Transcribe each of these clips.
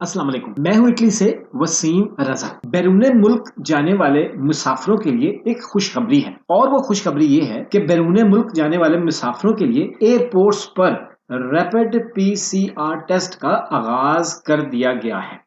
अस्सलाम वालेकुम। मैं हूं इटली से वसीम रजा। बैरून मुल्क जाने वाले मुसाफिरों के लिए एक खुशखबरी है और वो खुशखबरी ये है कि बैरून मुल्क जाने वाले मुसाफिरों के लिए एयरपोर्ट्स पर रैपिड पीसीआर टेस्ट का आगाज कर दिया गया है।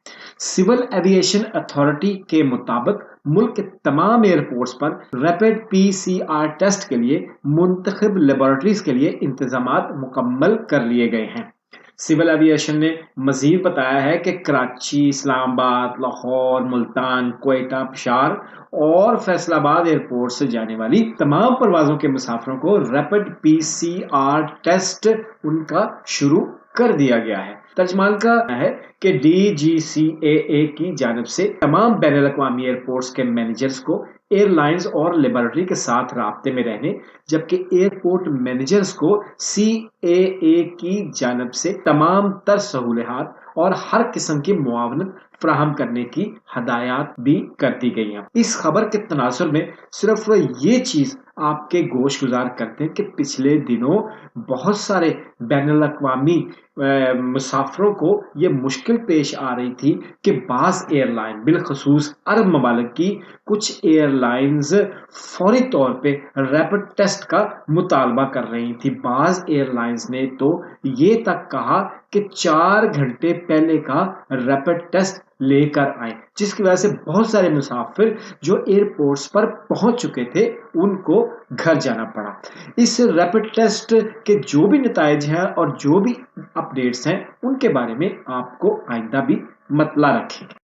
सिविल एविएशन अथॉरिटी के मुताबिक मुल्क के तमाम एयरपोर्ट्स पर रैपिड पीसीआर टेस्ट के लिए मुंतखब लेबोरेटरीज के लिए इंतजामात मुकम्मल कर लिए गए हैं। सिविल एविएशन ने मजीद बताया है कि कराची, इस्लामाबाद, लाहौर, मुल्तान, क्वेटा, पिशावर और फैसलाबाद एयरपोर्ट से जाने वाली तमाम परवाजों के मुसाफिरों को रैपिड पीसीआर टेस्ट उनका शुरू कर दिया गया है। तर्जमान का है कि DGCAA की जानिब से तमाम बैनुल अक़वामी एयरपोर्ट्स के मैनेजर्स को एयरलाइंस और लेबोरेटरी के साथ राब्ते में रहने, जबकि एयरपोर्ट मैनेजर्स को CAA की जानिब से तमाम तर सहूलियात और हर किस्म की मुआवनत फराहम करने की हदायत भी कर दी गई हैं। इस खबर के तनासुर में सिर्फ ये चीज़ आपके गोश गुजार करते हैं कि पिछले दिनों बहुत सारे बैनुल अक़वामी मुसाफिरों को ये मुश्किल पेश आ रही थी कि बाज़ एयरलाइन बिलखसूस अरब ममालिक की कुछ एयरलाइंस फौरी तौर पे रैपिड टेस्ट का मुतालबा कर रही थी। बाज़ एयरलाइंस ने तो ये तक कहा कि 4 घंटे पहले का रैपिड टेस्ट लेकर आए, जिसकी वजह से बहुत सारे मुसाफिर जो एयरपोर्ट्स पर पहुंच चुके थे उनको घर जाना पड़ा। इस रैपिड टेस्ट के जो भी नताइज हैं और जो भी अपडेट्स हैं उनके बारे में आपको आइंदा भी मतला रखेंगे।